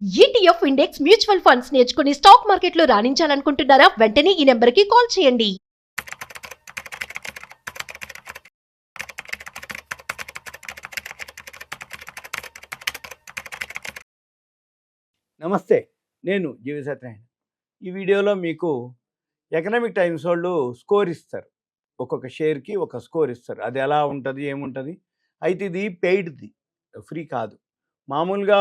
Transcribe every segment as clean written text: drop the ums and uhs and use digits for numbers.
ETF index mutual funds నేర్చుకుని stock మార్కెట్లో రాణించాలనుకుంటున్నారా? వెంటనే ఈ నెంబర్కి కాల్ చేయండి. నమస్తే, నేను జీవి సత్యనారాయణ. ఈ వీడియోలో మీకు ఎకనామిక్ టైమ్స్ వాళ్ళు స్కోర్ ఇస్తారు. ఒక్కొక్క షేర్కి ఒక స్కోర్ ఇస్తారు. అది ఎలా ఉంటుంది, ఏముంటుంది. అయితే ఇది పెయిడ్ది, ఫ్రీ కాదు. మామూలుగా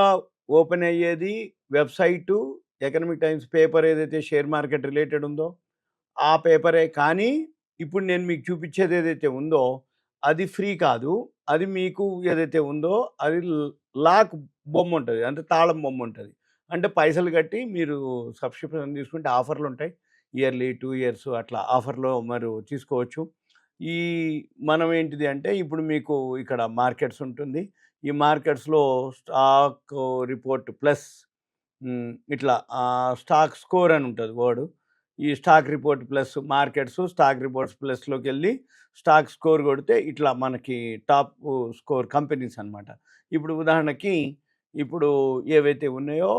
ఓపెన్ అయ్యేది వెబ్సైటు ఎకనామిక్ టైమ్స్ పేపర్ ఏదైతే షేర్ మార్కెట్ రిలేటెడ్ ఉందో ఆ పేపరే. కానీ ఇప్పుడు నేను మీకు చూపించేది ఏదైతే ఉందో అది ఫ్రీ కాదు. అది మీకు ఏదైతే ఉందో అది లాక్ బొమ్మ ఉంటుంది, అంటే తాళం బొమ్మ ఉంటుంది. అంటే పైసలు కట్టి మీరు సబ్స్క్రిప్షన్ తీసుకుంటే ఆఫర్లు ఉంటాయి. ఇయర్లీ 2 ఇయర్స్ అట్లా ఆఫర్లో మరి తీసుకోవచ్చు. ఈ మనం ఏంటిది అంటే ఇప్పుడు మీకు ఇక్కడ మార్కెట్స్ ఉంటుంది. ఈ మార్కెట్స్లో స్టాక్ రిపోర్ట్ ప్లస్ ఇట్లా స్టాక్ స్కోర్ అని ఉంటుంది వర్డ్. ఈ stock report plus markets, stock reports ప్లస్లోకి వెళ్ళి స్టాక్ స్కోర్ కొడితే ఇట్లా మనకి టాప్ స్కోర్ కంపెనీస్ అనమాట. ఇప్పుడు ఉదాహరణకి ఇప్పుడు ఏవైతే ఉన్నాయో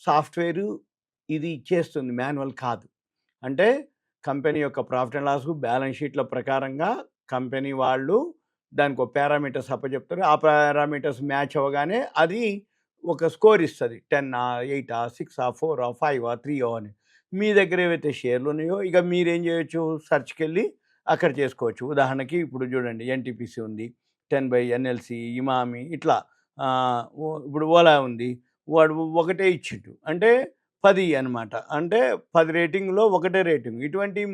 సాఫ్ట్వేరు ఇది చేస్తుంది, మాన్యువల్ కాదు. అంటే కంపెనీ యొక్క ప్రాఫిట్ అండ్ లాస్ బ్యాలెన్స్ షీట్ల ప్రకారంగా కంపెనీ వాళ్ళు దానికి ఒక పారామీటర్స్ అప్పచెప్తారు. ఆ పారామీటర్స్ మ్యాచ్ అవ్వగానే అది ఒక స్కోర్ ఇస్తుంది. 10, 8, 6, 4, 5, 3 అని. మీ దగ్గర ఏవైతే షేర్లు ఉన్నాయో ఇక మీరేం చేయొచ్చు, సర్చ్కి వెళ్ళి అక్కడ చేసుకోవచ్చు. ఉదాహరణకి ఇప్పుడు చూడండి, ఎన్టీపీసీ ఉంది, 10/, ఎన్ఎల్సి, ఇమామి, ఇట్లా ఇప్పుడు ఓలా ఉంది. వాడు ఒకటే ఇచ్చిండు అంటే 10 అనమాట. అంటే 10 రేటింగ్లో ఒకటే రేటింగ్. ఇటువంటివి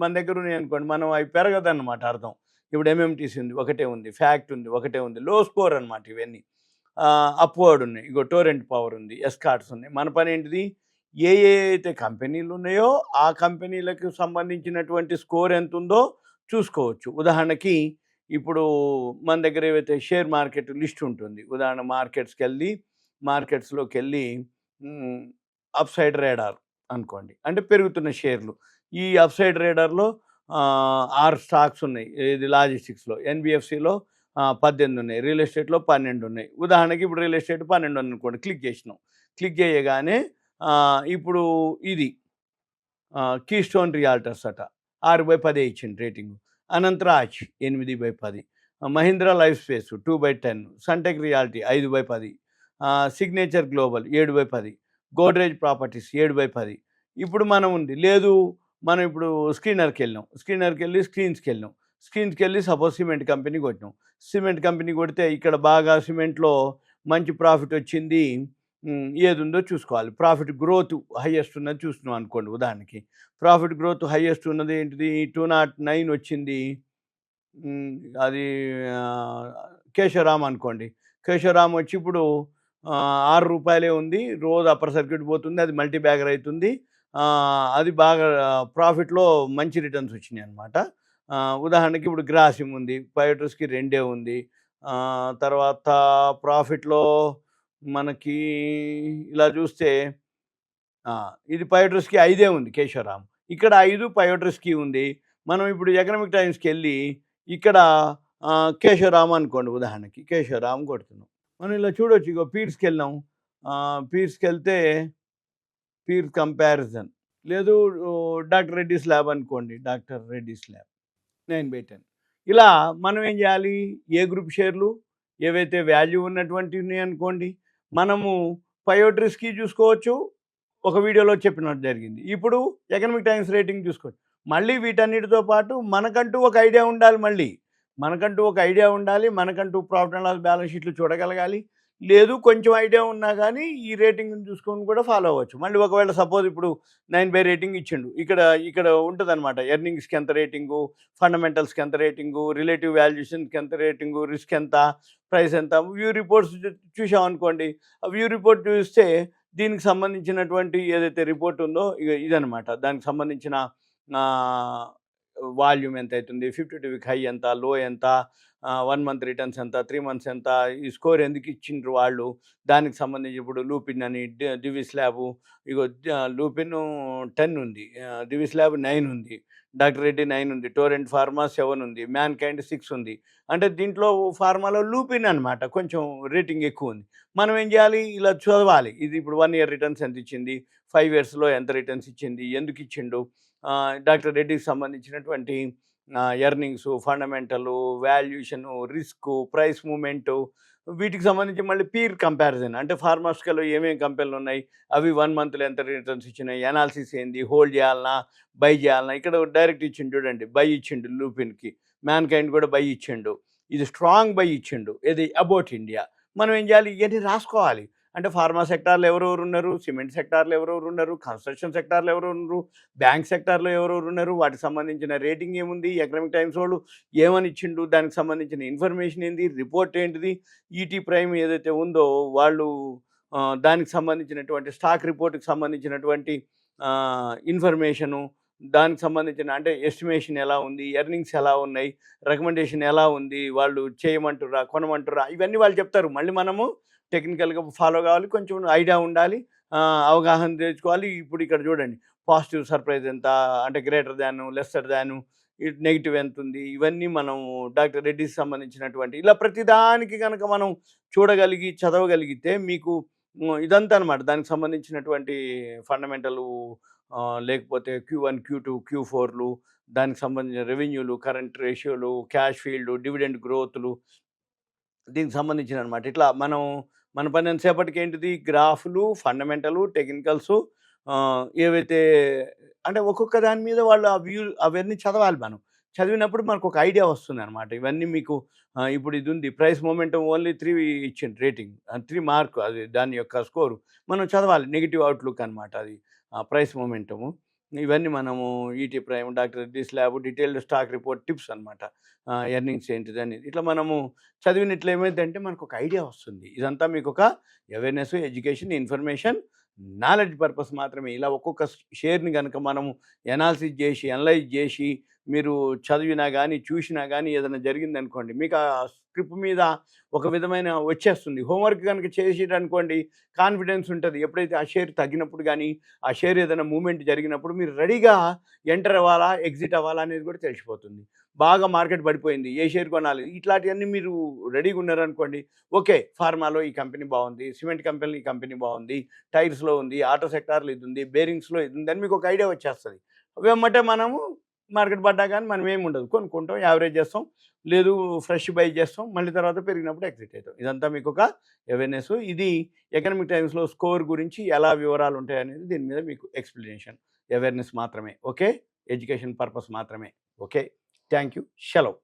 మన దగ్గర ఉన్నాయి అనుకోండి, మనం అవి పెరగదన్నమాట అర్థం. ఇప్పుడు ఎంఎంటీసీ ఉంది, ఒకటే ఉంది. ఫ్యాక్ట్ ఉంది, ఒకటే ఉంది. లో స్కోర్ అనమాట ఇవన్నీ. అప్వర్డ్ ఉన్నాయి, ఇగో టోరెంట్ పవర్ ఉంది, ఎస్కార్ట్స్ ఉన్నాయి. మన పని ఏంటిది, ఏ అయితే కంపెనీలు ఉన్నాయో ఆ కంపెనీలకు సంబంధించినటువంటి స్కోర్ ఎంత ఉందో చూసుకోవచ్చు. ఉదాహరణకి ఇప్పుడు మన దగ్గర ఏవైతే షేర్ మార్కెట్ లిస్ట్ ఉంటుంది, ఉదాహరణ మార్కెట్స్లోకి వెళ్ళి అప్సైడ్ రేడార్ అనుకోండి, అంటే పెరుగుతున్న షేర్లు. ఈ అప్సైడ్ రేడార్లో 6 స్టాక్స్ ఉన్నాయి. ఇది లాజిస్టిక్స్లో. ఎన్బిఎఫ్సిలో 18 ఉన్నాయి. రియల్ ఎస్టేట్లో 12 ఉన్నాయి. ఉదాహరణకి ఇప్పుడు రియల్ ఎస్టేట్ 12 అనుకోండి, క్లిక్ చేసినాం. క్లిక్ చేయగానే ఇప్పుడు ఇది కీస్టోన్ రియాల్టర్స్ అట 6/10 ఇచ్చింది రేటింగ్. అనంతరాజ్ 8/10. మహీంద్రా లైఫ్ స్పేస్ 2/10. సన్టెక్ రియాలిటీ 5/10. సిగ్నేచర్ గ్లోబల్ 7/10. గోడ్రేజ్ ప్రాపర్టీస్ 7/10. ఇప్పుడు మనం ఉంది లేదు, మనం ఇప్పుడు స్క్రీన్స్కి వెళ్ళి సపోజ్ సిమెంట్ కంపెనీ కొట్టినాం. సిమెంట్ కంపెనీ కొడితే ఇక్కడ బాగా సిమెంట్లో మంచి ప్రాఫిట్ వచ్చింది, ఏది ఉందో చూసుకోవాలి. ప్రాఫిట్ గ్రోత్ హైయెస్ట్ ఉన్నది చూస్తున్నాం అనుకోండి. ఉదాహరణకి ప్రాఫిట్ గ్రోత్ హైయెస్ట్ ఉన్నది ఏంటిది, 209 వచ్చింది. అది కేశవరామ్ అనుకోండి. కేశవరామ్ వచ్చి ఇప్పుడు 6 రూపాయలే ఉంది. రోజు అప్పర్ సర్క్యూట్ పోతుంది, అది మల్టీ బ్యాగర్ అవుతుంది. అది బాగా ప్రాఫిట్లో మంచి రిటర్న్స్ వచ్చినాయి అనమాట. ఉదాహరణకి ఇప్పుడు గ్రాసిమ్ ఉంది, పయోటర్స్కి 2 ఉంది. తర్వాత ప్రాఫిట్లో మనకి ఇలా చూస్తే ఇది పయోటర్స్కి 5 ఉంది కేశవరామ్. ఇక్కడ 5 పయోటర్స్కి ఉంది. మనం ఇప్పుడు ఎకనామిక్ టైమ్స్కి వెళ్ళి ఇక్కడ కేశవరామ్ అనుకోండి, ఉదాహరణకి కేశవరామ్ కొడుతున్నాం. మనం ఇలా చూడవచ్చు. ఇగో పీర్స్కి వెళ్ళాం. పీర్స్కి వెళ్తే పీర్ కంపారిజన్ లేదు, డాక్టర్ రెడ్డిస్ ల్యాబ్ అనుకోండి, డాక్టర్ రెడ్డిస్ ల్యాబ్ 9/10. ఇలా మనం ఏం చేయాలి, ఏ గ్రూప్ షేర్లు ఏవైతే వాల్యూ ఉన్నటువంటి ఉన్నాయి అనుకోండి, మనము పయోటరీస్కి చూసుకోవచ్చు. ఒక వీడియోలో చెప్పినట్టు జరిగింది. ఇప్పుడు ఎకనామిక్ టైమ్స్ రేటింగ్ చూసుకోవచ్చు. మళ్ళీ వీటన్నిటితో పాటు మనకంటూ ఒక ఐడియా ఉండాలి. మనకంటూ ప్రాఫిట్ అండ్ లాస్ బ్యాలెన్స్ షీట్లు చూడగలగాలి. లేదు కొంచెం ఐడియా ఉన్నా కానీ ఈ రేటింగ్ని చూసుకొని కూడా ఫాలో అవ్వచ్చు. మళ్ళీ ఒకవేళ సపోజ్ ఇప్పుడు 9 రేటింగ్ ఇచ్చిండు, ఇక్కడ ఉంటుంది అనమాట. ఎర్నింగ్స్కి ఎంత రేటింగు, ఫండమెంటల్స్కి ఎంత రేటింగు, రిలేటివ్ వాల్యుయేషన్కి ఎంత రేటింగు, రిస్క్ ఎంత, ప్రైస్ ఎంత, వ్యూ రిపోర్ట్స్ చూసామనుకోండి. ఆ వ్యూ రిపోర్ట్ చూస్తే దీనికి సంబంధించినటువంటి ఏదైతే రిపోర్ట్ ఉందో ఇదనమాట. దానికి సంబంధించిన వాల్యూమ్ ఎంత అవుతుంది, 52 వీక్ హై ఎంత, లో ఎంత, 1 మంత్ రిటర్న్స్ ఎంత, 3 మంత్స్ ఎంత, ఈ స్కోర్ ఎందుకు ఇచ్చిండ్రు వాళ్ళు, దానికి సంబంధించి ఇప్పుడు లూపిన్ అని డివిస్ ల్యాబ్, ఇగో లూపిన్ 10 ఉంది, డివిస్ ల్యాబ్ 9 ఉంది, డాక్టర్ రెడ్డి 9 ఉంది, టోరెంట్ ఫార్మా 7 ఉంది, మ్యాన్ కైండ్ 6 ఉంది. అంటే దీంట్లో ఫార్మాలో లూపిన్ అనమాట కొంచెం రేటింగ్ ఎక్కువ ఉంది. మనం ఏం చేయాలి, ఇలా చదవాలి. ఇది ఇప్పుడు 1 ఇయర్ రిటర్న్స్ ఎంత ఇచ్చింది, 5 ఇయర్స్లో ఎంత రిటర్న్స్ ఇచ్చింది, ఎందుకు ఇచ్చిండు, డాక్టర్ రెడ్డికి సంబంధించినటువంటి earnings, fundamental, valuation, risk, price movement, వీటికి సంబంధించి మళ్ళీ పీర్ కంపారిజన్, అంటే ఫార్మాస్యూటికల్లో ఏమేమి కంపెనీలు ఉన్నాయి, అవి 1 మంత్లో ఎంత రిటర్న్స్ ఇచ్చినాయి, అనాలిసిస్ ఏంది, హోల్డ్ చేయాలన్నా బై చేయాలన్నా. ఇక్కడ డైరెక్ట్ ఇచ్చిండు చూడండి, బై ఇచ్చిండు లూపిన్కి, మ్యాన్ కైండ్ కూడా బై ఇచ్చిండు, ఇది స్ట్రాంగ్ బై ఇచ్చిండు, ఇది అబౌట్ ఇండియా. మనం ఏం చేయాలి, ఇవన్నీ రాసుకోవాలి. అంటే ఫార్మా సెక్టార్లో ఎవరెవరు ఉన్నారు, సిమెంట్ సెక్టార్లో ఎవరెవరు ఉన్నారు, కన్స్ట్రక్షన్ సెక్టార్లో ఎవరెవరు ఉన్నారు, బ్యాంక్ సెక్టార్లో ఎవరెవరు ఉన్నారు, వాటికి సంబంధించిన రేటింగ్ ఏముంది, ఎకనామిక్ టైమ్స్ వాళ్ళు ఏమని ఇచ్చిండు, దానికి సంబంధించిన ఇన్ఫర్మేషన్ ఏంది, రిపోర్ట్ ఏంటిది, ఈటీ ప్రైమ్ ఏదైతే ఉందో వాళ్ళు దానికి సంబంధించినటువంటి స్టాక్ రిపోర్ట్కి సంబంధించినటువంటి ఇన్ఫర్మేషను, దానికి సంబంధించిన అంటే ఎస్టిమేషన్ ఎలా ఉంది, ఎర్నింగ్స్ ఎలా ఉన్నాయి, రికమెండేషన్ ఎలా ఉంది, వాళ్ళు చేయమంటురా కొనమంటురా, ఇవన్నీ వాళ్ళు చెప్తారు. మళ్ళీ మనము టెక్నికల్గా ఫాలో కావాలి, కొంచెం ఐడియా ఉండాలి, అవగాహన తెచ్చుకోవాలి. ఇప్పుడు ఇక్కడ చూడండి, పాజిటివ్ సర్ప్రైజ్ ఎంత, అంటే గ్రేటర్ దాను, లెస్సర్ దాను, నెగిటివ్ ఎంత ఉంది, ఇవన్నీ మనం డాక్టర్ రెడ్డికి సంబంధించినటువంటి ఇలా ప్రతిదానికి కనుక మనం చూడగలిగి చదవగలిగితే మీకు ఇదంతా అనమాట దానికి సంబంధించినటువంటి ఫండమెంటల్, లేకపోతే Q1, Q2, Q4లు, దానికి సంబంధించిన రెవెన్యూలు, కరెంట్ రేషియోలు, క్యాష్ ఫీల్డ్, డివిడెండ్ గ్రోత్లు, దీనికి సంబంధించిన అనమాట. ఇట్లా మనం మన పని ఎంతసేపటికి ఏంటిది, గ్రాఫ్లు, ఫండమెంటలు, టెక్నికల్స్, ఏవైతే అంటే ఒక్కొక్క దాని మీద వాళ్ళు అవన్నీ చదవాలి. మనం చదివినప్పుడు మనకు ఒక ఐడియా వస్తుంది అనమాట. ఇవన్నీ మీకు ఇప్పుడు ఇది ఉంది, ప్రైస్ మొమెంటం ఓన్లీ 3 ఇచ్చింది రేటింగ్, 3 మార్క్ అది దాని యొక్క స్కోరు. మనం చదవాలి, నెగిటివ్ అవుట్లుక్ అనమాట అది ప్రైస్ మొమెంటము. ఇవన్నీ మనము ET Prime, doctor Reddy's lab, detailed stock report tips అనమాట, ఎర్నింగ్స్ ఏంటిది అనేది. ఇట్లా మనము చదివినట్లు ఏమైందంటే మనకు ఒక ఐడియా వస్తుంది. ఇదంతా మీకు ఒక awareness, education, information, knowledge purpose మాత్రమే. ఇలా ఒక్కొక్క షేర్ని కనుక మనము ఎనాలిసిస్ చేసి, అనలైజ్ చేసి, మీరు చదివినా కానీ చూసినా కానీ ఏదైనా జరిగిందనుకోండి, మీకు ఆ స్క్రిప్ట్ మీద ఒక విధమైన వచ్చేస్తుంది. హోంవర్క్ కనుక చేసేటనుకోండి, కాన్ఫిడెన్స్ ఉంటుంది. ఎప్పుడైతే ఆ షేర్ తగ్గినప్పుడు కానీ, ఆ షేర్ ఏదైనా మూమెంట్ జరిగినప్పుడు మీరు రెడీగా ఎంటర్ అవ్వాలా, ఎగ్జిట్ అవ్వాలా అనేది కూడా తెలిసిపోతుంది. బాగా మార్కెట్ పడిపోయింది, ఏ షేర్ కొనాలి, ఇట్లాంటివన్నీ మీరు రెడీగా ఉన్నారనుకోండి, ఓకే ఫార్మాలో ఈ కంపెనీ బాగుంది, సిమెంట్ కంపెనీలో ఈ కంపెనీ బాగుంది, టైర్స్లో ఉంది, ఆటో సెక్టార్లో ఇది ఉంది, బేరింగ్స్లో ఇది ఉంది అని మీకు ఒక ఐడియా వచ్చేస్తుంది. వెంబటే మనము మార్కెట్ పడ్డా కానీ మనం ఏమి ఉండదు, కొనుక్కుంటాం, యావరేజ్ చేస్తాం, లేదు ఫ్రెష్ బై చేస్తాం, మళ్ళీ తర్వాత పెరిగినప్పుడు ఎగ్జిట్ అవుతాం. ఇదంతా మీకు ఒక అవేర్నెస్. ఇది ఎకనామిక్ టైమ్స్లో స్కోర్ గురించి ఎలా వివరాలు ఉంటాయనేది దీని మీద మీకు ఎక్స్ప్లెనేషన్, అవేర్నెస్ మాత్రమే. ఓకే, ఎడ్యుకేషన్ పర్పస్ మాత్రమే. ఓకే, థ్యాంక్ యూ, సెలవు.